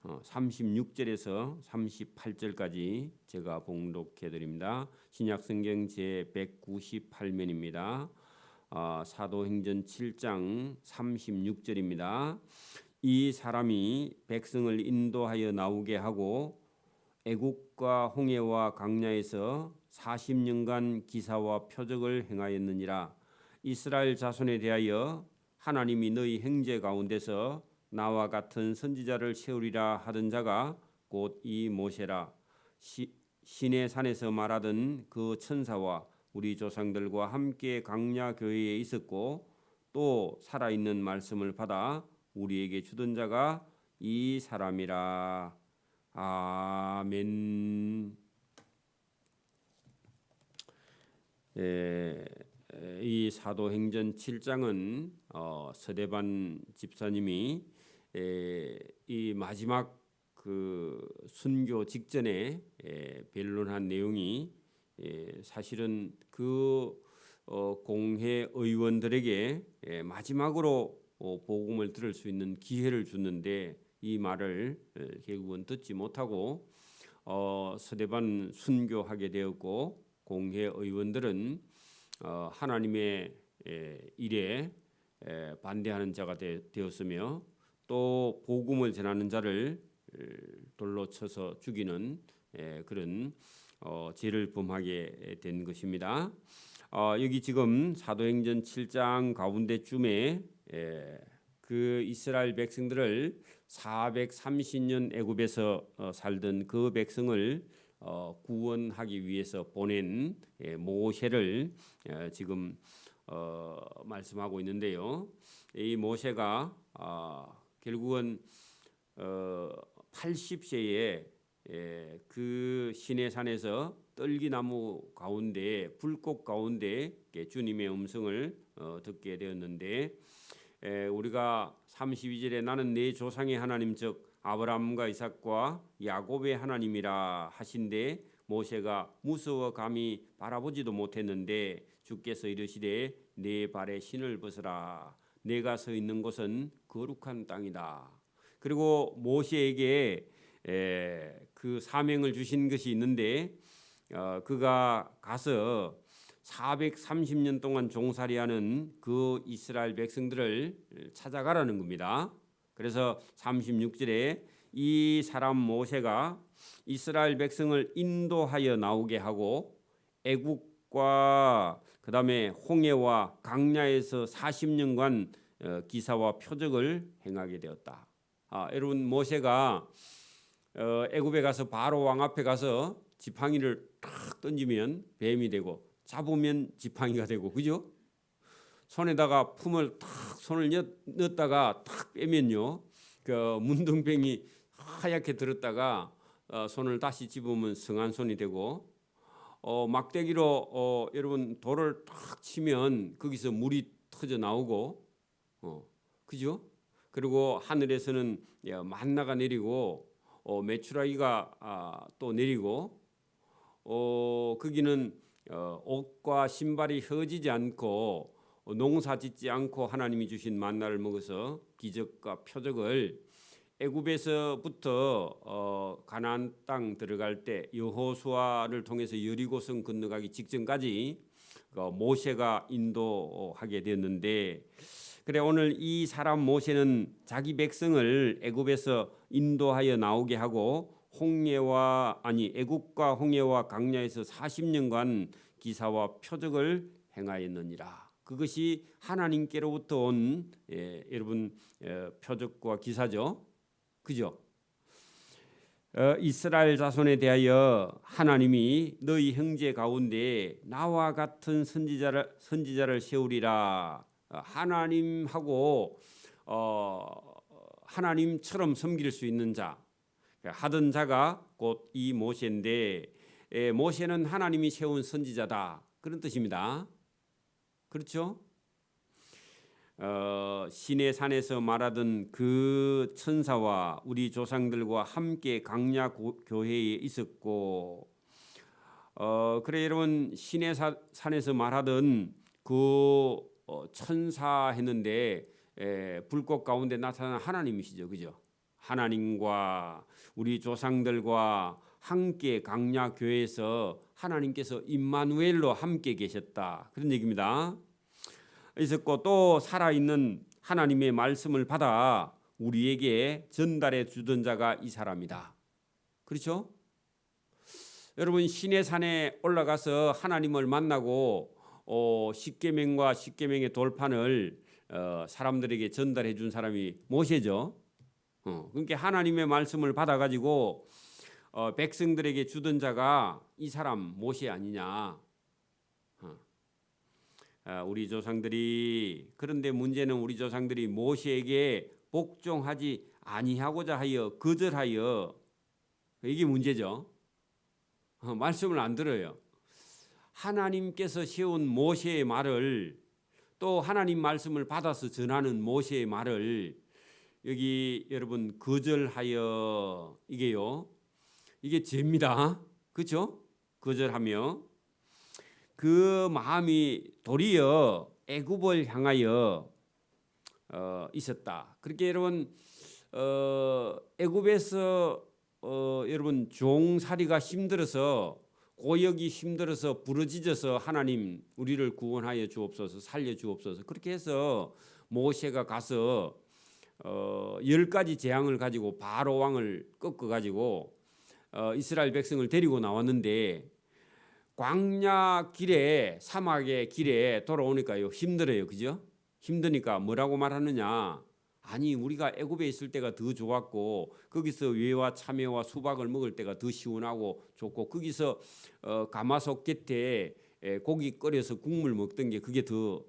36절에서 38절까지 제가 봉독해 드립니다. 신약성경 제 198면입니다. 사도행전 7장 36절입니다. 이 사람이 백성을 인도하여 나오게 하고 애국과 홍해와 강야에서 40년간 기사와 표적을 행하였느니라. 이스라엘 자손에 대하여 하나님이 너희 형제 가운데서 나와 같은 선지자를 세우리라 하던 자가 곧 이 모세라. 시내 산에서 말하던 그 천사와 우리 조상들과 함께 강야 교회에 있었고 또 살아있는 말씀을 받아 우리에게 주던 자가 이 사람이라. 아멘. 이 사도행전 7장은 서대반 집사님이 이 마지막 그 순교 직전에 변론한 내용이 사실은 그 공회 의원들에게 마지막으로 복음을 들을 수 있는 기회를 줬는데 이 말을 결국은 듣지 못하고 서대반 순교하게 되었고 공회 의원들은 하나님의 일에 반대하는 자가 되었으며 또 복음을 전하는 자를 돌로 쳐서 죽이는 그런 죄를 범하게 된 것입니다. 여기 지금 사도행전 7장 가운데쯤에 그 이스라엘 백성들을 430년 애굽에서 살던 그 백성을 구원하기 위해서 보낸 모세를 지금 말씀하고 있는데요. 이 모세가 결국은 80세에 그 시내산에서 떨기나무 가운데 불꽃 가운데 주님의 음성을 듣게 되었는데 우리가 32절에 나는 내 조상의 하나님 즉 아브라함과 이삭과 야곱의 하나님이라 하신데 모세가 무서워 감히 바라보지도 못했는데 주께서 이르시되 내 발에 신을 벗으라 내가 서 있는 곳은 거룩한 땅이다. 그리고 모세에게 그 사명을 주신 것이 있는데 그가 가서 430년 동안 종살이하는 그 이스라엘 백성들을 찾아가라는 겁니다. 그래서 36절에 이 사람 모세가 이스라엘 백성을 인도하여 나오게 하고 애국과 그다음에 홍해와 강야에서 40년간 기사와 표적을 행하게 되었다. 여러분 모세가 애굽에 가서 바로 왕 앞에 가서 지팡이를 탁 던지면 뱀이 되고 잡으면 지팡이가 되고 그죠? 손에다가 품을 탁 손을 넣었다가 탁 빼면요 그 문둥병이 하얗게 들었다가 손을 다시 집으면 성한 손이 되고 막대기로 여러분 돌을 탁 치면 거기서 물이 터져 나오고 그죠? 그리고 하늘에서는 만나가 내리고 메추라기가 또 내리고 거기는 옷과 신발이 휘어지지 않고 농사 짓지 않고 하나님이 주신 만나를 먹어서 기적과 표적을 애굽에서부터 가나안 땅 들어갈 때 여호수아를 통해서 여리고성 건너가기 직전까지 모세가 인도하게 되었는데 그래 오늘 이 사람 모세는 자기 백성을 애굽에서 인도하여 나오게 하고 애굽과 홍해와 강야에서 40년간 기사와 표적을 행하였느니라. 그것이 하나님께로부터 온 여러분 표적과 기사죠. 그죠? 이스라엘 자손에 대하여 하나님이 너희 형제 가운데 나와 같은 선지자를 세우리라. 하나님하고 하나님처럼 섬길 수 있는 자 하던 자가 곧 이 모세인데 모세는 하나님이 세운 선지자다 그런 뜻입니다. 그렇죠? 시내 산에서 말하던 그 천사와 우리 조상들과 함께 강야 교회에 있었고 그래 여러분 시내 산에서 말하던 그 천사 했는데 불꽃 가운데 나타난 하나님이시죠. 그죠? 하나님과 우리 조상들과 함께 강야 교회에서 하나님께서 임마누엘로 함께 계셨다. 그런 얘기입니다. 있었고 또 살아있는 하나님의 말씀을 받아 우리에게 전달해 주던 자가 이 사람이다. 그렇죠? 여러분 시내 산에 올라가서 하나님을 만나고 십계명과 십계명의 돌판을 사람들에게 전달해 준 사람이 모세죠. 그러니까 하나님의 말씀을 받아가지고 백성들에게 주던 자가 이 사람 모세 아니냐. 우리 조상들이 그런데 문제는 우리 조상들이 모세에게 복종하지 아니하고자 하여 거절하여 이게 문제죠. 말씀을 안 들어요. 하나님께서 세운 모세의 말을 또 하나님 말씀을 받아서 전하는 모세의 말을 여기 여러분 거절하여 이게 죄입니다. 그렇죠? 거절하며 그 마음이 도리어 애굽을 향하여 있었다. 그렇게 여러분 애굽에서 여러분 종살이가 힘들어서 고역이 힘들어서 부르짖어서 하나님 우리를 구원하여 주옵소서 살려 주옵소서 그렇게 해서 모세가 가서 10가지 재앙을 가지고 바로 왕을 꺾어 가지고 이스라엘 백성을 데리고 나왔는데 광야 길에 사막의 길에 돌아오니까요 힘들어요. 그죠? 힘드니까 뭐라고 말하느냐? 아니 우리가 애굽에 있을 때가 더 좋았고 거기서 외와 참외와 수박을 먹을 때가 더 시원하고 좋고 거기서 가마솥 곁에 고기 끓여서 국물 먹던 게 그게 더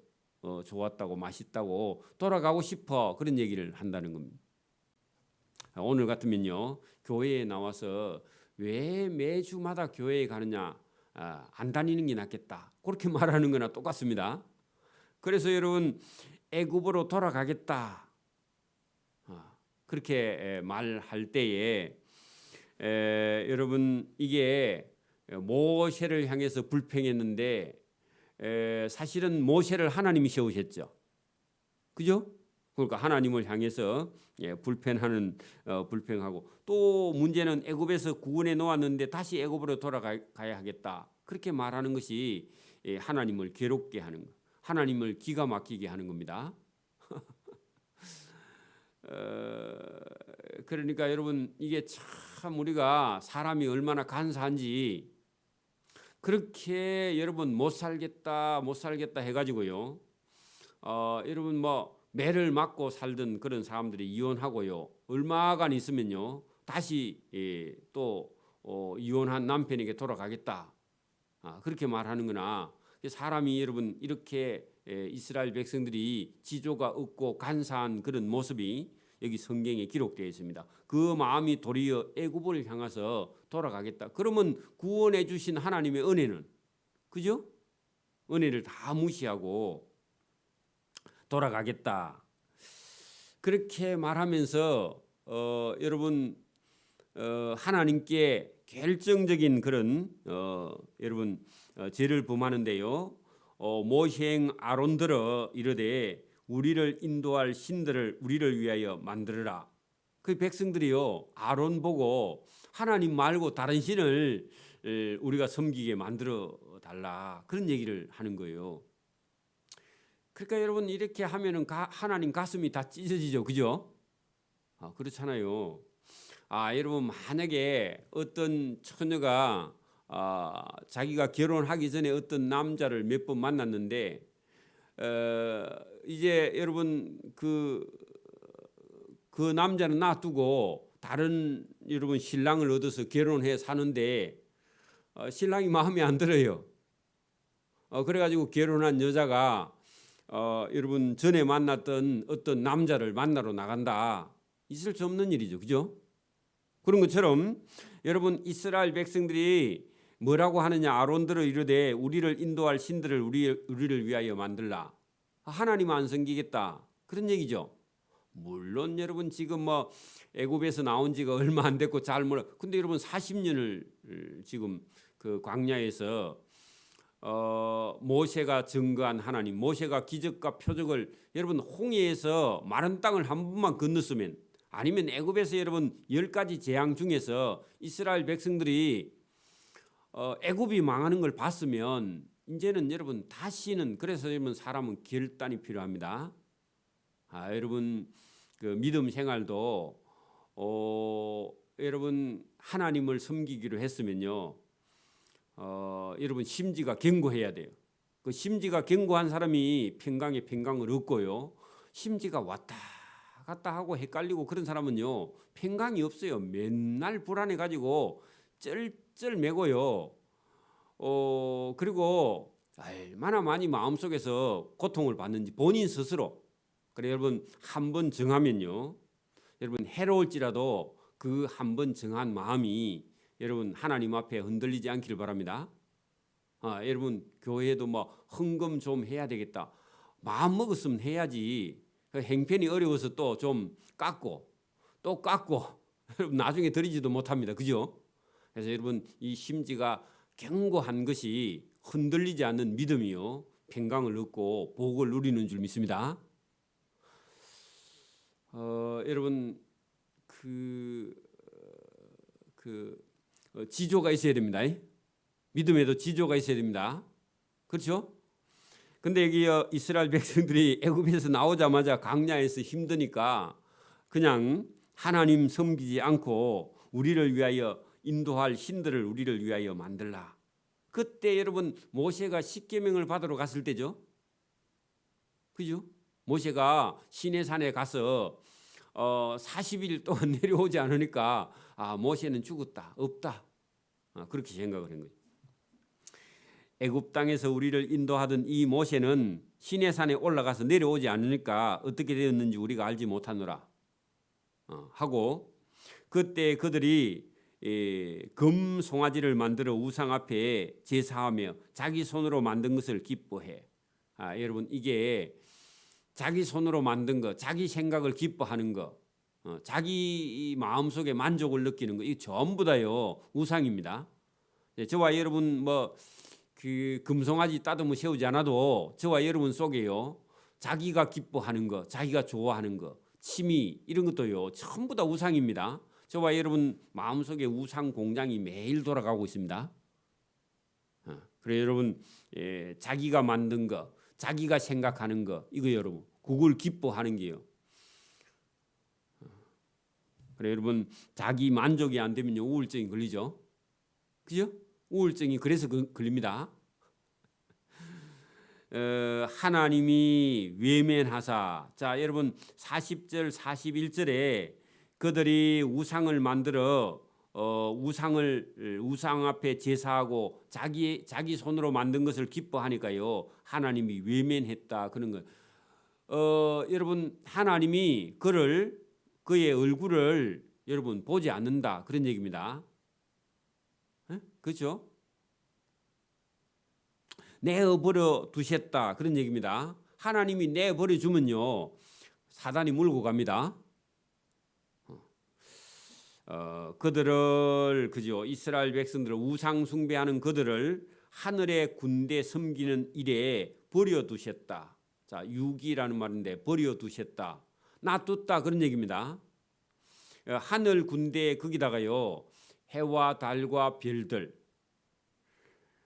좋았다고 맛있다고 돌아가고 싶어 그런 얘기를 한다는 겁니다. 오늘 같으면요 교회에 나와서 왜 매주마다 교회에 가느냐 안 다니는 게 낫겠다 그렇게 말하는 거나 똑같습니다. 그래서 여러분 애굽으로 돌아가겠다 그렇게 말할 때에 여러분 이게 모세를 향해서 불평했는데 사실은 모세를 하나님이 세우셨죠. 그죠? 그러니까 하나님을 향해서 불평하고 또 문제는 애굽에서 구원해 놓았는데 다시 애굽으로 돌아가야 하겠다. 그렇게 말하는 것이 하나님을 괴롭게 하는 것, 하나님을 기가 막히게 하는 겁니다. 그러니까 여러분 이게 참 우리가 사람이 얼마나 간사한지 그렇게 여러분 못 살겠다 해가지고요. 여러분 뭐 매를 맞고 살던 그런 사람들이 이혼하고요. 얼마간 있으면요 다시 또 이혼한 남편에게 돌아가겠다. 그렇게 말하는구나. 사람이 여러분 이렇게 이스라엘 백성들이 지조가 없고 간사한 그런 모습이 여기 성경에 기록되어 있습니다. 그 마음이 도리어 애굽을 향해서 돌아가겠다. 그러면 구원해 주신 하나님의 은혜는 그죠? 은혜를 다 무시하고 돌아가겠다. 그렇게 말하면서 여러분 하나님께 결정적인 그런 여러분 죄를 범하는데요. 모생 아론들어 이르되 우리를 인도할 신들을 우리를 위하여 만들어라. 그 백성들이요 아론 보고 하나님 말고 다른 신을 우리가 섬기게 만들어 달라 그런 얘기를 하는 거예요. 그러니까 여러분 이렇게 하면은 하나님 가슴이 다 찢어지죠, 그죠? 그렇잖아요. 여러분 만약에 어떤 처녀가 자기가 결혼하기 전에 어떤 남자를 몇 번 만났는데 이제 여러분 그 남자는 놔두고 다른 여러분 신랑을 얻어서 결혼해 사는데 신랑이 마음에 안 들어요. 그래가지고 결혼한 여자가 여러분 전에 만났던 어떤 남자를 만나러 나간다. 있을 수 없는 일이죠, 그죠? 그런 것처럼 여러분 이스라엘 백성들이 뭐라고 하느냐 아론들을 이르되 우리를 인도할 신들을 우리를 위하여 만들라. 하나님 안 섬기겠다 그런 얘기죠. 물론 여러분 지금 뭐 애굽에서 나온 지가 얼마 안 됐고 잘 몰라. 근데 여러분 40년을 지금 그 광야에서 모세가 증거한 하나님, 모세가 기적과 표적을 여러분 홍해에서 마른 땅을 한 번만 건넜으면 아니면 애굽에서 여러분 10가지 재앙 중에서 이스라엘 백성들이 애굽이 망하는 걸 봤으면 이제는 여러분 다시는, 그래서 여러분 사람은 결단이 필요합니다. 여러분 그 믿음 생활도 여러분 하나님을 섬기기로 했으면요, 여러분 심지가 견고해야 돼요. 그 심지가 견고한 사람이 평강에 평강을 얻고요, 심지가 왔다 갔다 하고 헷갈리고 그런 사람은요 평강이 없어요. 맨날 불안해 가지고 쩔쩔 매고요. 그리고 얼마나 많이 마음속에서 고통을 받는지 본인 스스로. 그래 여러분 한 번 정하면요, 여러분 해로울지라도 그 한 번 정한 마음이 여러분 하나님 앞에 흔들리지 않기를 바랍니다. 여러분 교회도 뭐 헌금 좀 해야 되겠다, 마음 먹었으면 해야지. 행편이 어려워서 또 좀 깎고 또 깎고 여러분 나중에 드리지도 못합니다. 그죠? 그래서 여러분 이 심지가 견고한 것이 흔들리지 않는 믿음이요 평강을 얻고 복을 누리는 줄 믿습니다. 여러분 지조가 있어야 됩니다. 믿음에도 지조가 있어야 됩니다. 그렇죠? 근데 여기 이스라엘 백성들이 애굽에서 나오자마자 광야에서 힘드니까 그냥 하나님 섬기지 않고 우리를 위하여 인도할 신들을 우리를 위하여 만들라. 그때 여러분 모세가 십계명을 받으러 갔을 때죠. 그죠? 모세가 시내산에 가서 40일 동안 내려오지 않으니까 모세는 죽었다, 없다, 그렇게 생각을 한 거죠. 애굽 땅에서 우리를 인도하던 이 모세는 시내산에 올라가서 내려오지 않으니까 어떻게 되었는지 우리가 알지 못하노라 하고, 그때 그들이 금 송아지를 만들어 우상 앞에 제사하며 자기 손으로 만든 것을 기뻐해. 여러분 이게 자기 손으로 만든 거, 자기 생각을 기뻐하는 거, 자기 마음속에 만족을 느끼는 거, 이 전부 다요 우상입니다. 저와 여러분 뭐 그 금송아지 따듬어 세우지 않아도 저와 여러분 속에요 자기가 기뻐하는 거, 자기가 좋아하는 거, 취미 이런 것도요 전부 다 우상입니다. 저와 여러분 마음속에 우상 공장이 매일 돌아가고 있습니다. 그래서 여러분 자기가 만든 거, 자기가 생각하는 거, 이거 여러분 그걸 기뻐하는 게요. 그래 여러분 자기 만족이 안 되면요 우울증이 걸리죠. 그죠? 우울증이 그래서 걸립니다. 하나님이 외면하사, 자 여러분 40절 41절에 그들이 우상을 만들어 우상 앞에 제사하고 자기 손으로 만든 것을 기뻐하니까요 하나님이 외면했다 그런 거. 여러분 하나님이 그의 얼굴을 여러분 보지 않는다 그런 얘기입니다. 그렇죠? 내어버려 두셨다 그런 얘기입니다. 하나님이 내버려 주면요 사단이 물고 갑니다. 그들을 그죠 이스라엘 백성들을 우상 숭배하는 그들을 하늘의 군대 섬기는 일에 버려 두셨다. 자 유기라는 말인데 버려 두셨다, 놔뒀다 그런 얘기입니다. 하늘 군대 거기다가요 해와 달과 별들,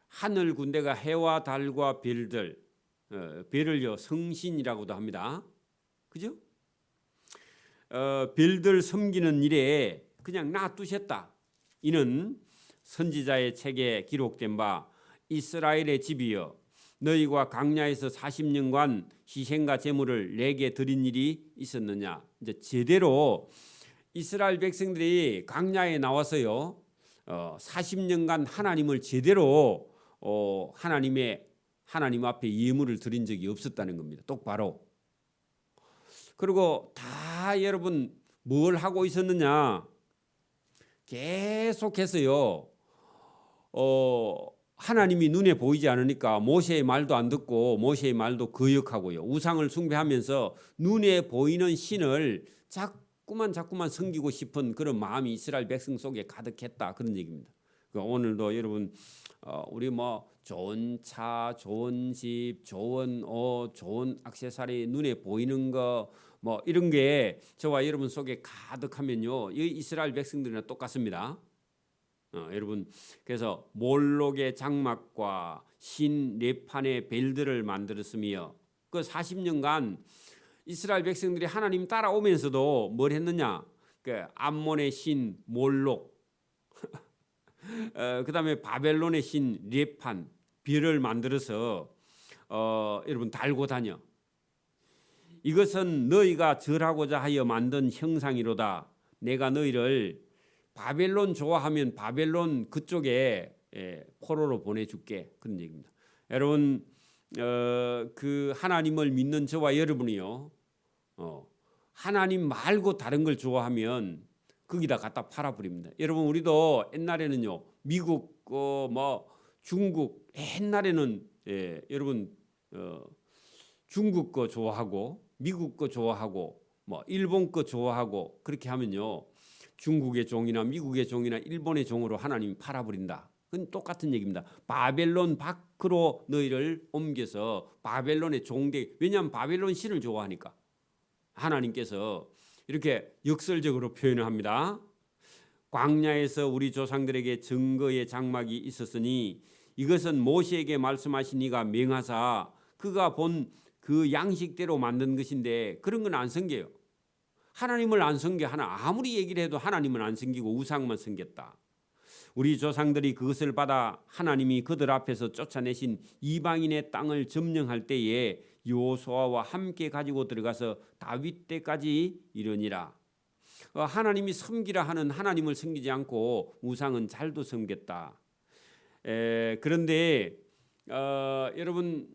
하늘 군대가 해와 달과 별들, 별을요 성신이라고도 합니다. 그죠? 별들 섬기는 일에 그냥 놔두셨다. 이는 선지자의 책에 기록된 바 이스라엘의 집이여 너희가 광야에서 40년간 희생과 제물을 내게 드린 일이 있었느냐. 이제 제대로 이스라엘 백성들이 광야에 나와서요 40년간 하나님을 제대로 하나님 앞에 예물을 드린 적이 없었다는 겁니다. 똑바로. 그리고 다 여러분 뭘 하고 있었느냐? 계속해서요 하나님이 눈에 보이지 않으니까 모세의 말도 안 듣고 모세의 말도 거역하고요 우상을 숭배하면서 눈에 보이는 신을 자꾸만 섬기고 싶은 그런 마음이 이스라엘 백성 속에 가득했다 그런 얘기입니다. 그러니까 오늘도 여러분 우리 뭐 좋은 차, 좋은 집, 좋은 옷, 좋은 액세서리, 눈에 보이는 거 뭐 이런 게 저와 여러분 속에 가득하면요, 이 이스라엘 백성들이나 똑같습니다. 여러분, 그래서 몰록의 장막과 신 레판의 벨들을 만들었으며 그 40년간 이스라엘 백성들이 하나님 따라오면서도 뭘 했느냐? 그 암몬의 신 몰록, 그다음에 바벨론의 신 레판 별을 만들어서 여러분 달고 다녀. 이것은 너희가 절하고자 하여 만든 형상이로다. 내가 너희를 바벨론 좋아하면 바벨론 그쪽에 포로로 보내줄게. 그런 얘기입니다. 여러분, 그 하나님을 믿는 저와 여러분이요, 하나님 말고 다른 걸 좋아하면 거기다 갖다 팔아버립니다. 여러분, 우리도 옛날에는요, 미국, 뭐 중국, 옛날에는 여러분 중국 거 좋아하고 미국 거 좋아하고 뭐 일본 거 좋아하고 그렇게 하면요, 중국의 종이나 미국의 종이나 일본의 종으로 하나님이 팔아버린다. 그건 똑같은 얘기입니다. 바벨론 밖으로 너희를 옮겨서 바벨론의 종대. 왜냐하면 바벨론 신을 좋아하니까. 하나님께서 이렇게 역설적으로 표현을 합니다. 광야에서 우리 조상들에게 증거의 장막이 있었으니 이것은 모세에게 말씀하신 이가 명하사 그가 본 그 양식대로 만든 것인데 그런 건 안 섬겨요. 하나님을 안 섬겨. 아무리 얘기를 해도 하나님은 안 섬기고 우상만 섬겼다. 우리 조상들이 그것을 받아 하나님이 그들 앞에서 쫓아내신 이방인의 땅을 점령할 때에 여호수아와 함께 가지고 들어가서 다윗 때까지 이르니라. 하나님이 섬기라 하는 하나님을 섬기지 않고 우상은 잘도 섬겼다. 그런데 여러분,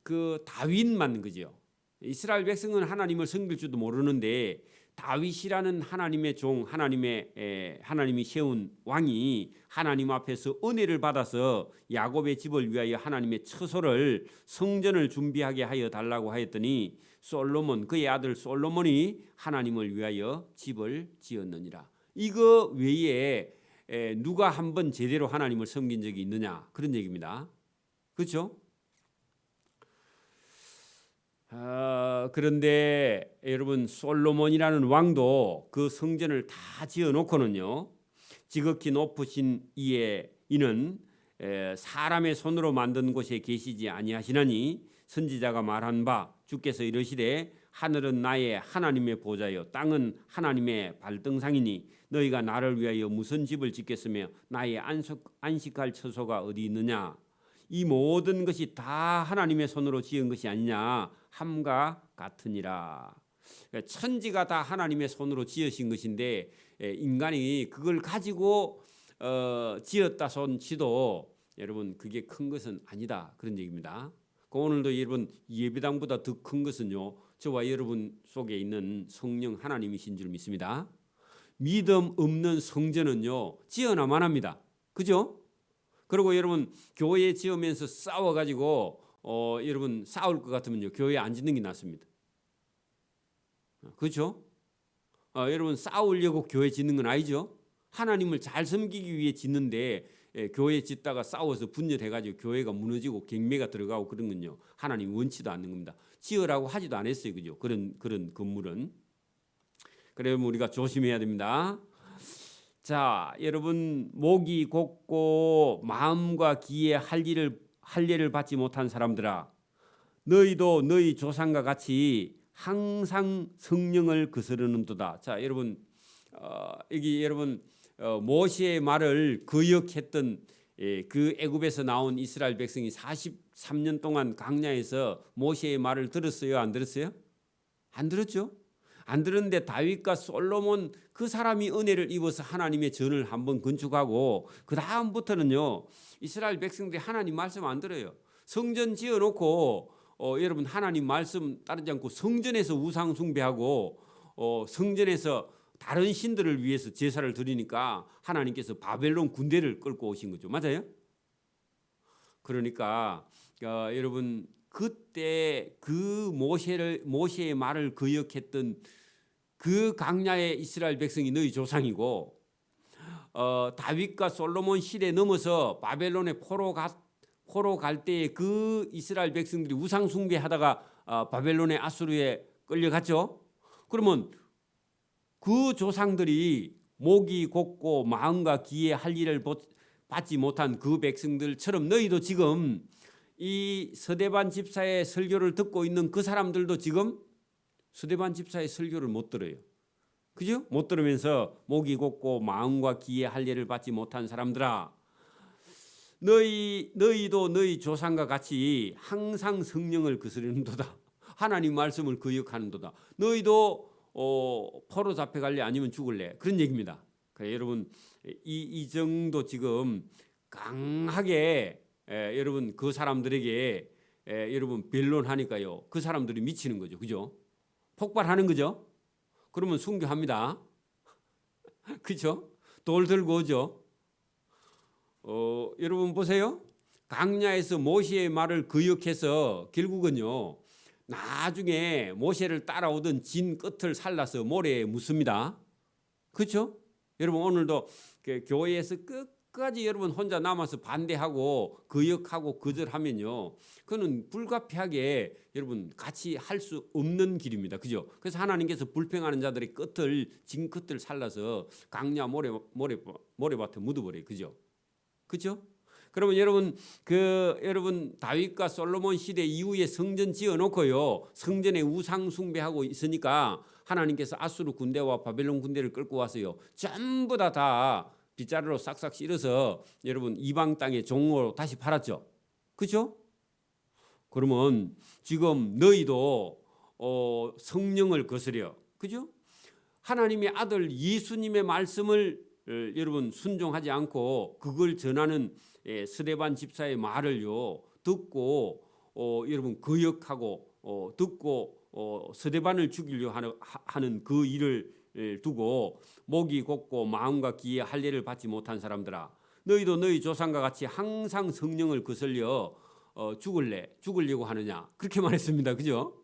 그 다윗만 그죠? 이스라엘 백성은 하나님을 섬길 줄도 모르는데 다윗이라는 하나님의 종, 하나님이 세운 왕이 하나님 앞에서 은혜를 받아서 야곱의 집을 위하여 하나님의 처소를 성전을 준비하게 하여 달라고 하였더니 솔로몬, 그의 아들 솔로몬이 하나님을 위하여 집을 지었느니라. 이거 외에 누가 한번 제대로 하나님을 섬긴 적이 있느냐, 그런 얘기입니다. 그렇죠? 그런데 여러분, 솔로몬이라는 왕도 그 성전을 다 지어놓고는요, 지극히 높으신 이는 사람의 손으로 만든 곳에 계시지 아니하시나니 선지자가 말한 바 주께서 이르시되 하늘은 나의 하나님의 보좌요 땅은 하나님의 발등상이니 너희가 나를 위하여 무슨 집을 짓겠으며 나의 안식할 처소가 어디 있느냐. 이 모든 것이 다 하나님의 손으로 지은 것이 아니냐 함과 같으니라. 천지가 다 하나님의 손으로 지으신 것인데 인간이 그걸 가지고 지었다 손치도 여러분 그게 큰 것은 아니다, 그런 얘기입니다. 오늘도 여러분 예배당보다 더 큰 것은요, 저와 여러분 속에 있는 성령 하나님이신 줄 믿습니다. 믿음 없는 성전은요 지어나만 합니다. 그죠? 그리고 여러분 교회 지으면서 싸워가지고 여러분 싸울 것 같으면요 교회 안 짓는 게 낫습니다. 그렇죠? 여러분 싸우려고 교회 짓는 건 아니죠. 하나님을 잘 섬기기 위해 짓는데 교회 짓다가 싸워서 분열해가지고 교회가 무너지고 경매가 들어가고 그런 건요 하나님 원치도 않는 겁니다. 지으라고 하지도 않았어요, 그죠? 그런 건물은. 그러면 우리가 조심해야 됩니다. 자, 여러분 목이 곧고 마음과 귀에 할례를 받지 못한 사람들아, 너희도 너희 조상과 같이 항상 성령을 거스르는도다. 자, 여러분 여기 여러분 모세의 말을 거역했던 그 애굽에서 나온 이스라엘 백성이 43년 동안 광야에서 모세의 말을 들었어요, 안 들었어요? 안 들었죠? 안 들었는데 다윗과 솔로몬 그 사람이 은혜를 입어서 하나님의 전을 한번 건축하고 그 다음부터는요 이스라엘 백성들이 하나님 말씀 안 들어요. 성전 지어놓고 여러분 하나님 말씀 따르지 않고 성전에서 우상 숭배하고 성전에서 다른 신들을 위해서 제사를 드리니까 하나님께서 바벨론 군대를 끌고 오신 거죠. 맞아요? 그러니까 여러분 그때 그 모세의 말을 거역했던 그 광야의 이스라엘 백성이 너희 조상이고 다윗과 솔로몬 시대 넘어서 바벨론에 포로 갈 때에 그 이스라엘 백성들이 우상 숭배하다가 바벨론의 아수르에 끌려갔죠. 그러면 그 조상들이 목이 곧고 마음과 귀에 할 일을 받지 못한 그 백성들처럼 너희도 지금 이 서대반 집사의 설교를 듣고 있는 그 사람들도 지금 서대반 집사의 설교를 못 들어요. 그죠? 못 들으면서 목이 곧고 마음과 귀에 할 일을 받지 못한 사람들아, 너희도 너희 조상과 같이 항상 성령을 거스르는도다. 하나님 말씀을 거역하는도다. 너희도 포로 잡혀갈래 아니면 죽을래, 그런 얘기입니다. 그러니까 여러분 이 정도 지금 강하게 여러분 그 사람들에게 여러분 변론하니까요, 그 사람들이 미치는 거죠. 그죠? 폭발하는 거죠. 그러면 순교합니다. 그죠? 돌 들고 오죠. 여러분 보세요. 광야에서 모세의 말을 거역해서 결국은요, 나중에 모세를 따라오던 진 끝을 살라서 모래에 묻습니다. 그렇죠? 여러분 오늘도 교회에서 끝까지 여러분 혼자 남아서 반대하고 거역하고 거절하면요, 그거는 불가피하게 여러분 같이 할 수 없는 길입니다. 그죠? 그래서 하나님께서 불평하는 자들의 진 끝을 살라서 광야 모래밭에 묻어버려요. 그죠? 그죠? 그러면 여러분 다윗과 솔로몬 시대 이후에 성전 지어놓고요, 성전에 우상 숭배하고 있으니까 하나님께서 아수르 군대와 바벨론 군대를 끌고 와서요, 전부 다 빗자루로 싹싹 실어서 여러분 이방 땅의 종으로 다시 팔았죠. 그죠? 그러면 지금 너희도 성령을 거스려, 그죠? 하나님의 아들 예수님의 말씀을 여러분 순종하지 않고 그걸 전하는 스데반 집사의 말을요 듣고 여러분 거역하고 듣고 스데반을 죽이려 하는 그 일을 두고 목이 곧고 마음과 귀에 할례를 받지 못한 사람들아, 너희도 너희 조상과 같이 항상 성령을 거슬려 죽으려고 하느냐, 그렇게 말했습니다. 그죠?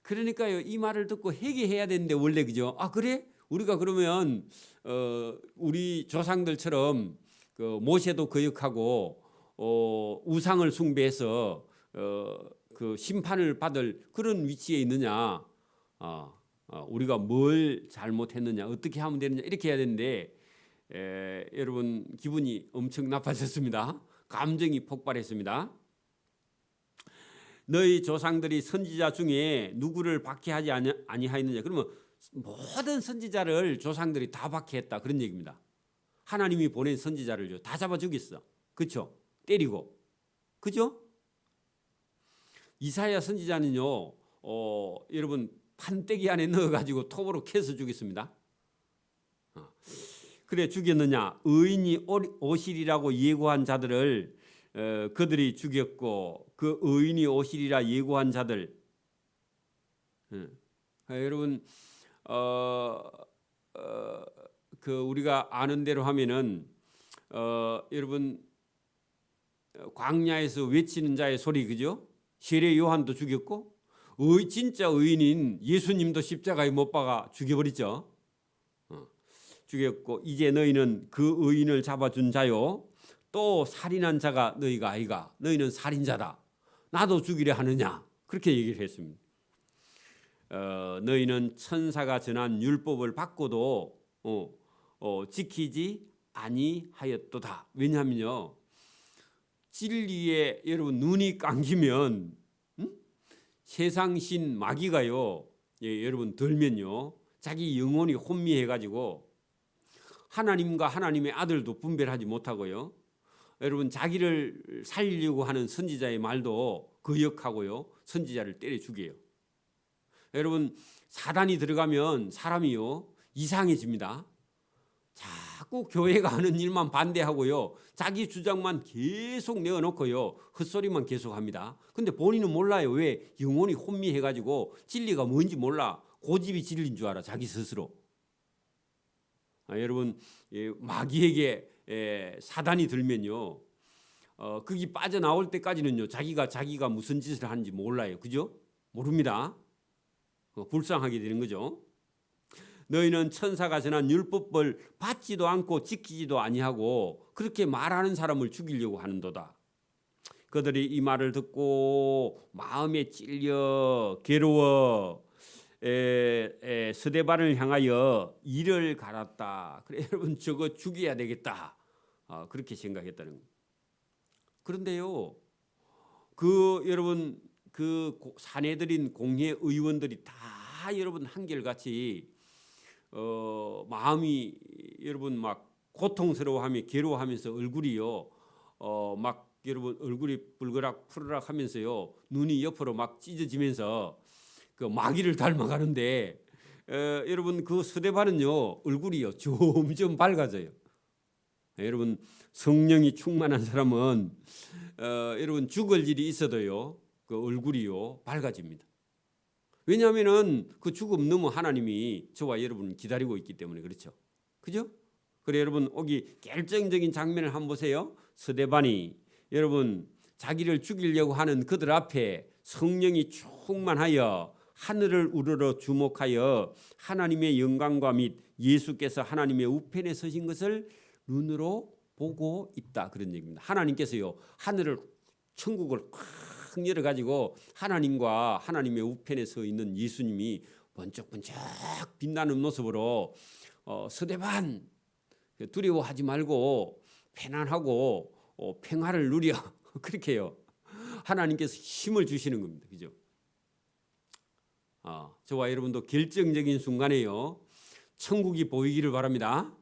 그러니까요, 이 말을 듣고 회개해야 되는데 원래, 그죠? 아 그래? 우리가 그러면 우리 조상들처럼 그 모세도 거역하고 우상을 숭배해서 그 심판을 받을 그런 위치에 있느냐? 우리가 뭘 잘못했느냐? 어떻게 하면 되느냐? 이렇게 해야 되는데 여러분 기분이 엄청 나빠졌습니다. 감정이 폭발했습니다. 너희 조상들이 선지자 중에 누구를 박해하지 아니하였느냐? 그러면 모든 선지자를 조상들이 다 박해했다, 그런 얘기입니다. 하나님이 보낸 선지자를 다 잡아 죽였어. 그렇죠? 때리고. 그죠? 이사야 선지자는요, 여러분 판때기 안에 넣어가지고 톱으로 캐서 죽였습니다. 그래 죽였느냐? 의인이 오시리라고 예고한 자들을 그들이 죽였고, 그 의인이 오시리라 예고한 자들. 여러분 그 우리가 아는 대로 하면은 여러분 광야에서 외치는 자의 소리, 그죠? 세례 요한도 죽였고 진짜 의인인 예수님도 십자가에 못 박아 죽여버렸죠. 죽였고 이제 너희는 그 의인을 잡아준 자요, 또 살인한 자가 너희가 아이가, 너희는 살인자다. 나도 죽이려 하느냐, 그렇게 얘기를 했습니다. 너희는 천사가 전한 율법을 받고도 지키지 아니하였도다. 왜냐하면요, 진리에 여러분 눈이 감기면 세상신 마귀가요, 여러분 들면요, 자기 영혼이 혼미해가지고 하나님과 하나님의 아들도 분별하지 못하고요, 여러분 자기를 살리려고 하는 선지자의 말도 거역하고요, 선지자를 때려 죽여요. 여러분 사단이 들어가면 사람이요 이상해집니다. 자꾸 교회가 하는 일만 반대하고요, 자기 주장만 계속 내어놓고요, 헛소리만 계속합니다. 근데 본인은 몰라요. 왜? 영혼이 혼미해가지고 진리가 뭔지 몰라. 고집이 진리인 줄 알아, 자기 스스로. 여러분 마귀에게 사단이 들면요, 거기 빠져나올 때까지는요, 자기가 무슨 짓을 하는지 몰라요. 그죠? 모릅니다. 불쌍하게 되는 거죠. 너희는 천사가 전한 율법을 받지도 않고 지키지도 아니하고 그렇게 말하는 사람을 죽이려고 하는도다. 그들이 이 말을 듣고 마음에 찔려 괴로워 스데반을 향하여 이를 갈았다. 그래 여러분 저거 죽여야 되겠다. 그렇게 생각했다는 거예요. 그런데요, 여러분 사내들인 공회 의원들이 다 여러분 한결같이 마음이 여러분 막 고통스러워하며 괴로워하면서 얼굴이요, 막 여러분 얼굴이 불그락 푸르락 하면서요, 눈이 옆으로 막 찢어지면서 그 마귀를 닮아가는데, 여러분 그 스데반은요 얼굴이요 점점 밝아져요. 여러분 성령이 충만한 사람은 여러분 죽을 일이 있어도요 그 얼굴이요 밝아집니다. 왜냐하면은 그 죽음 너무 하나님이 저와 여러분을 기다리고 있기 때문에 그렇죠. 그죠? 그래 여러분 여기 결정적인 장면을 한번 보세요. 스데반이 여러분 자기를 죽이려고 하는 그들 앞에 성령이 충만하여 하늘을 우러러 주목하여 하나님의 영광과 및 예수께서 하나님의 우편에 서신 것을 눈으로 보고 있다, 그런 얘기입니다. 하나님께서요 하늘을 천국을 꽉 열어가지고 하나님과 하나님의 우편에 서 있는 예수님이 번쩍번쩍 빛나는 모습으로 스데반 두려워하지 말고 편안하고 평화를 누려 그렇게요 하나님께서 힘을 주시는 겁니다. 그죠? 저와 여러분도 결정적인 순간에요 천국이 보이기를 바랍니다.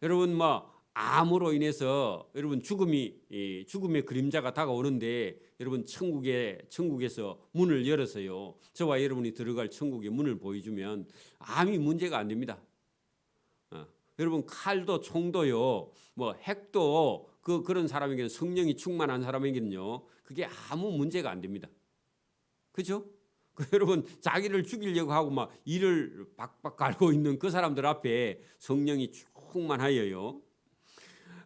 여러분 암으로 인해서 여러분 죽음의 그림자가 다가오는데 여러분 천국에서 문을 열어서요 저와 여러분이 들어갈 천국의 문을 보여주면 암이 문제가 안 됩니다. 여러분 칼도 총도요 핵도 그런 사람에게는 성령이 충만한 사람에게는요 그게 아무 문제가 안 됩니다. 그렇죠? 여러분 자기를 죽이려고 하고 막 이를 박박 갈고 있는 그 사람들 앞에 성령이 충만하여요.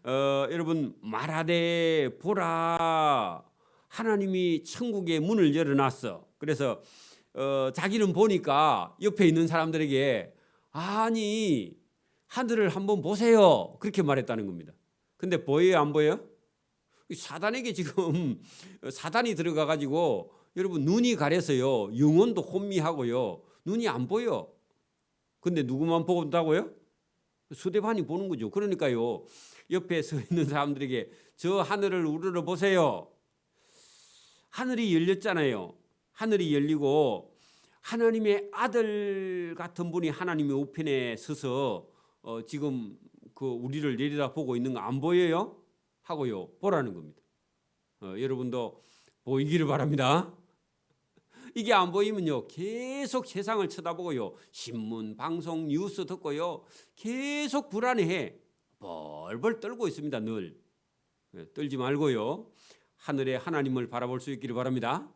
여러분 말하되 보라 하나님이 천국의 문을 열어놨어. 그래서 자기는 보니까 옆에 있는 사람들에게 아니 하늘을 한번 보세요 그렇게 말했다는 겁니다. 근데 보여요 안 보여요? 사단에게 지금 사단이 들어가 가지고 여러분 눈이 가려서요 영혼도 혼미하고요 눈이 안 보여. 근데 누구만 본다고요? 스데반이 보는 거죠. 그러니까요 옆에 서 있는 사람들에게 저 하늘을 우러러 보세요. 하늘이 열렸잖아요. 하늘이 열리고 하나님의 아들 같은 분이 하나님의 우편에 서서 지금 그 우리를 내려다보고 있는 거 안 보여요? 하고요 보라는 겁니다. 여러분도 보이기를 바랍니다. 이게 안 보이면요 계속 세상을 쳐다보고요 신문, 방송, 뉴스 듣고요 계속 불안해해 벌벌 떨고 있습니다. 늘 떨지 말고요 하늘에 하나님을 바라볼 수 있기를 바랍니다.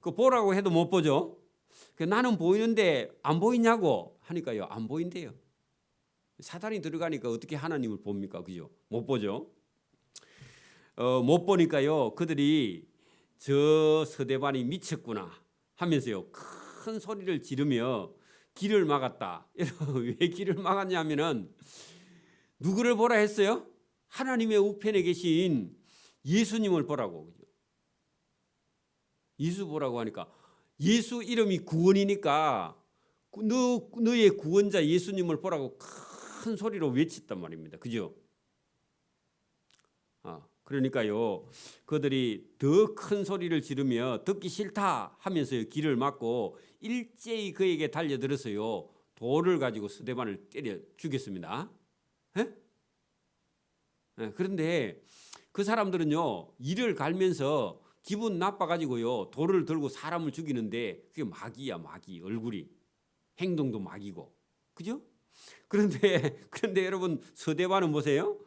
그 보라고 해도 못 보죠. 나는 보이는데 안 보이냐고 하니까요 안 보인대요. 사단이 들어가니까 어떻게 하나님을 봅니까? 그죠? 못 보죠. 못 보니까요 그들이 저 스데반이 미쳤구나 하면서요 큰 소리를 지르며 길을 막았다. 왜 길을 막았냐면은 누구를 보라 했어요? 하나님의 우편에 계신 예수님을 보라고. 예수 보라고 하니까 예수 이름이 구원이니까 너의 구원자 예수님을 보라고 큰 소리로 외쳤단 말입니다. 그죠? 그러니까요 그들이 더 큰 소리를 지르며 듣기 싫다 하면서 길을 막고 일제히 그에게 달려들어서요 돌을 가지고 스데반을 때려 죽였습니다. 그런데 그 사람들은요 이를 갈면서 기분 나빠가지고요 돌을 들고 사람을 죽이는데 그게 마귀야. 마귀 얼굴이 행동도 마귀고 그죠? 그런데 여러분 스데반은 보세요.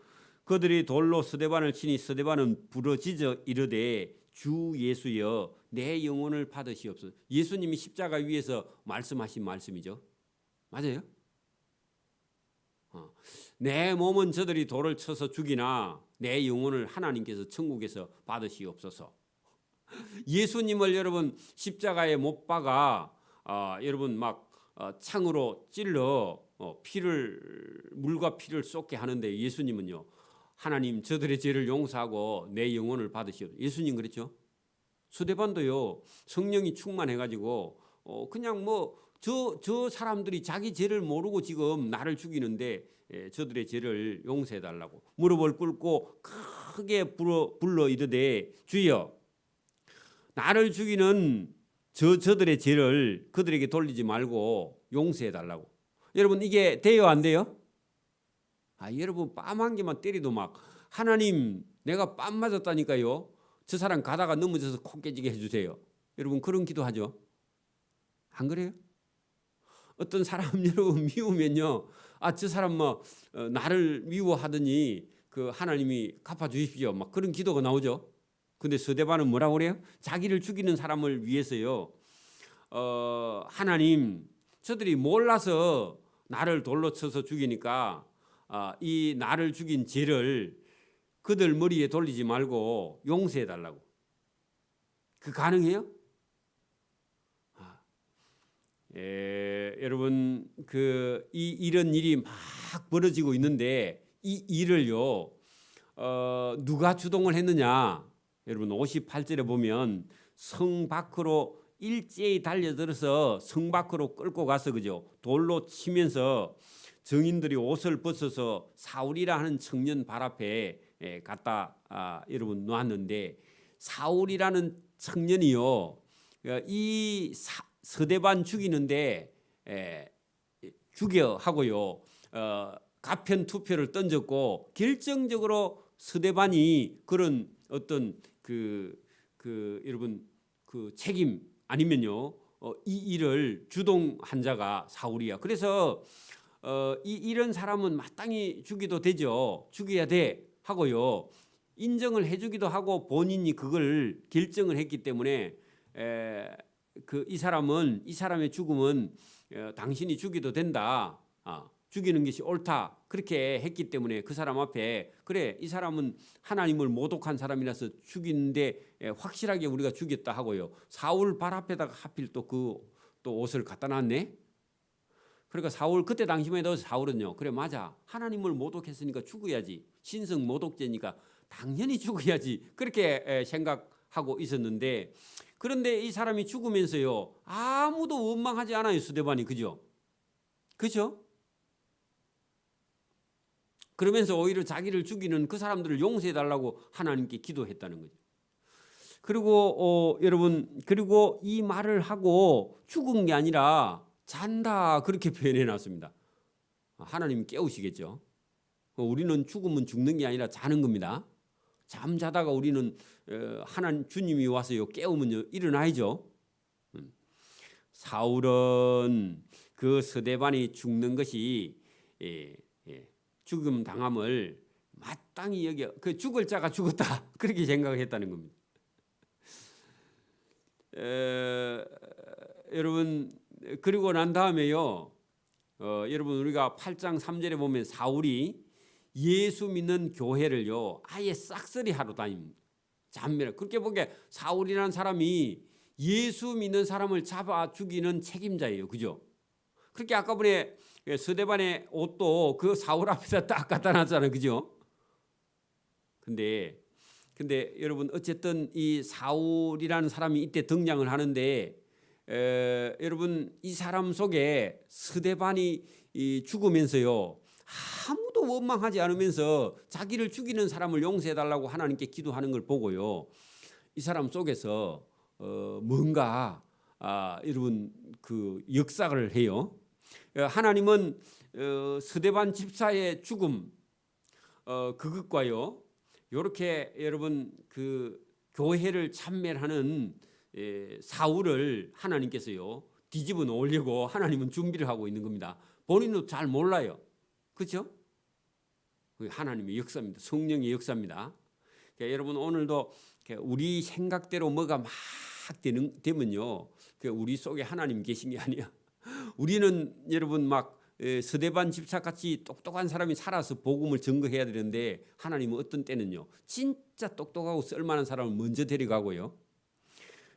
그들이 돌로 스데반을 치니 스데반은 부러지져 이르되 주 예수여 내 영혼을 받으시옵소서. 예수님이 십자가 위에서 말씀하신 말씀이죠. 맞아요? 내 몸은 저들이 돌을 쳐서 죽이나 내 영혼을 하나님께서 천국에서 받으시옵소서. 예수님을 여러분 십자가에 못 박아 여러분 막 창으로 찔러 물과 피를 쏟게 하는데 예수님은요 하나님 저들의 죄를 용서하고 내 영혼을 받으시옵소서. 예수님 그랬죠? 스데반도요 성령이 충만해가지고 그냥 뭐 저 사람들이 자기 죄를 모르고 지금 나를 죽이는데 저들의 죄를 용서해 달라고 무릎을 꿇고 크게 불러 이르되 주여 나를 죽이는 저들의 죄를 그들에게 돌리지 말고 용서해 달라고. 여러분 이게 돼요 안 돼요? 여러분 뺨 한 개만 때리도 막 하나님 내가 뺨 맞았다니까요. 저 사람 가다가 넘어져서 코 깨지게 해주세요. 여러분 그런 기도하죠? 안 그래요? 어떤 사람 여러분 미우면요. 저 사람 뭐 나를 미워하더니 그 하나님이 갚아주십시오. 막 그런 기도가 나오죠. 근데 스데반은 뭐라고 그래요? 자기를 죽이는 사람을 위해서요. 하나님 저들이 몰라서 나를 돌로 쳐서 죽이니까 이 나를 죽인 죄를 그들 머리에 돌리지 말고 용서해 달라고. 그 가능해요? 여러분 이런 일이 막 벌어지고 있는데 이 일을요 누가 주동을 했느냐? 여러분 58절에 보면 성 밖으로 일제히 달려들어서 성 밖으로 끌고 가서 그죠? 돌로 치면서 정인들이 옷을 벗어서 사울이라 하는 청년 발 앞에 갖다 여러분 놓았는데 사울이라는 청년이요 이 스데반 죽이는데 죽여 하고요 가편 투표를 던졌고 결정적으로 스데반이 그런 어떤 여러분 그 책임 아니면요 이 일을 주동한 자가 사울이야. 그래서 이런 사람은 마땅히 죽여도 되죠. 죽여야 돼 하고요 인정을 해주기도 하고 본인이 그걸 결정을 했기 때문에 이 사람의 죽음은 당신이 죽여도 된다. 죽이는 것이 옳다. 그렇게 했기 때문에 그 사람 앞에 그래 이 사람은 하나님을 모독한 사람이라서 죽이는데 확실하게 우리가 죽였다 하고요. 사울 발 앞에다가 하필 또 옷을 갖다 놨네. 그러니까 사울 그때 당시만 해도 사울은요. 그래 맞아. 하나님을 모독했으니까 죽어야지. 신성 모독죄니까 당연히 죽어야지. 그렇게 생각하고 있었는데 그런데 이 사람이 죽으면서요. 아무도 원망하지 않아요. 스데반이. 그죠? 그죠? 그러면서 오히려 자기를 죽이는 그 사람들을 용서해 달라고 하나님께 기도했다는 거죠. 그리고 여러분 그리고 이 말을 하고 죽은 게 아니라 잔다 그렇게 표현해 놨습니다. 하나님 깨우시겠죠. 우리는 죽으면 죽는 게 아니라 자는 겁니다. 잠자다가 우리는 하나님 주님이 와서요 깨우면요 일어나야죠. 사울은 그 스데반이 죽는 것이 죽음 당함을 마땅히 여겨 그 죽을 자가 죽었다 그렇게 생각했다는 겁니다. 여러분 그리고 난 다음에요 여러분 우리가 8장 3절에 보면 사울이 예수 믿는 교회를요 아예 싹쓸이 하러 다닙니다. 잔멸 그렇게 보기에 사울이라는 사람이 예수 믿는 사람을 잡아 죽이는 책임자예요. 그죠? 그렇게 아까 전에 스데반의 옷도 그 사울 앞에다 딱 갖다 놨잖아요. 그죠? 근데 여러분 어쨌든 이 사울이라는 사람이 이때 등장을 하는데 여러분 이 사람 속에 스데반이 죽으면서요 아무도 원망하지 않으면서 자기를 죽이는 사람을 용서해 달라고 하나님께 기도하는 걸 보고요 이 사람 속에서 뭔가 여러분 그 역사를 해요. 하나님은 스데반 집사의 죽음 그것과요 이렇게 여러분 그 교회를 참멸하는 사울을 하나님께서요 뒤집어 놓으려고 하나님은 준비를 하고 있는 겁니다. 본인도 잘 몰라요. 그렇죠? 하나님의 역사입니다. 성령의 역사입니다. 그러니까 여러분 오늘도 우리 생각대로 뭐가 막 되면요 우리 속에 하나님 계신 게 아니야. 우리는 여러분 막 스데반 집사같이 똑똑한 사람이 살아서 복음을 증거해야 되는데 하나님은 어떤 때는요 진짜 똑똑하고 쓸만한 사람을 먼저 데려가고요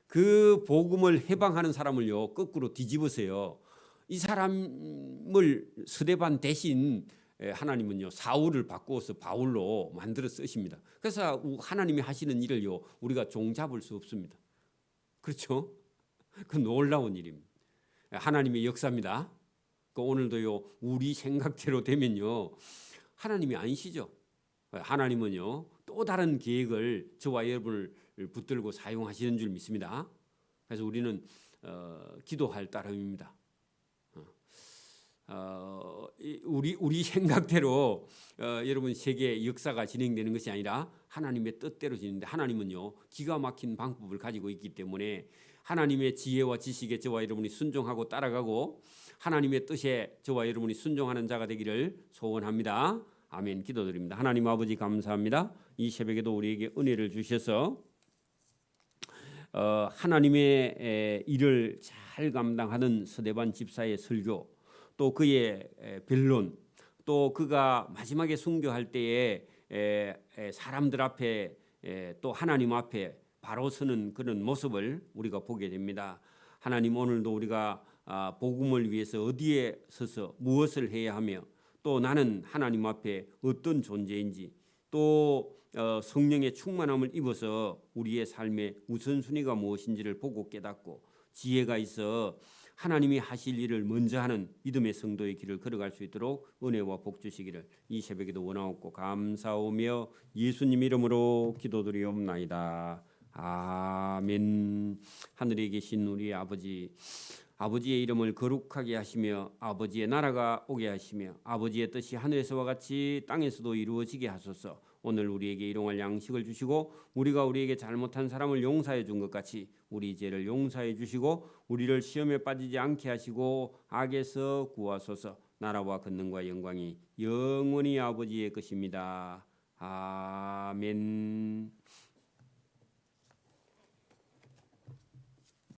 그 복음을 해방하는 사람을요 거꾸로 뒤집으세요. 이 사람을 스데반 대신 하나님은요 사울을 바꾸어서 바울로 만들어 쓰십니다. 그래서 하나님이 하시는 일을요 우리가 종잡을 수 없습니다. 그렇죠? 그 놀라운 일입니다. 하나님의 역사입니다. 그 오늘도요 우리 생각대로 되면요 하나님이 아니시죠. 하나님은요 또 다른 계획을 저와 여러분을 붙들고 사용하시는 줄 믿습니다. 그래서 우리는 기도할 따름입니다. 우리 생각대로 여러분 세계 역사가 진행되는 것이 아니라 하나님의 뜻대로 진행되는데 하나님은요 기가 막힌 방법을 가지고 있기 때문에 하나님의 지혜와 지식에 저와 여러분이 순종하고 따라가고 하나님의 뜻에 저와 여러분이 순종하는 자가 되기를 소원합니다. 아멘. 기도드립니다. 하나님 아버지 감사합니다. 이 새벽에도 우리에게 은혜를 주셔서 하나님의 일을 잘 감당하는 서대반 집사의 설교 또 그의 변론 또 그가 마지막에 순교할 때에 사람들 앞에 또 하나님 앞에 바로 서는 그런 모습을 우리가 보게 됩니다. 하나님 오늘도 우리가 복음을 위해서 어디에 서서 무엇을 해야 하며 또 나는 하나님 앞에 어떤 존재인지 또 성령의 충만함을 입어서 우리의 삶의 우선순위가 무엇인지를 보고 깨닫고 지혜가 있어 하나님이 하실 일을 먼저 하는 믿음의 성도의 길을 걸어갈 수 있도록 은혜와 복 주시기를 이 새벽에도 원하옵고 감사하며 예수님 이름으로 기도드리옵나이다. 아멘. 하늘에 계신 우리 아버지의 이름을 거룩하게 하시며 아버지의 나라가 오게 하시며 아버지의 뜻이 하늘에서와 같이 땅에서도 이루어지게 하소서. 오늘 우리에게 일용할 양식을 주시고 우리가 우리에게 잘못한 사람을 용서해 준 것 같이 우리 죄를 용서해 주시고 우리를 시험에 빠지지 않게 하시고 악에서 구하소서. 나라와 권능과 영광이 영원히 아버지의 것입니다. 아멘.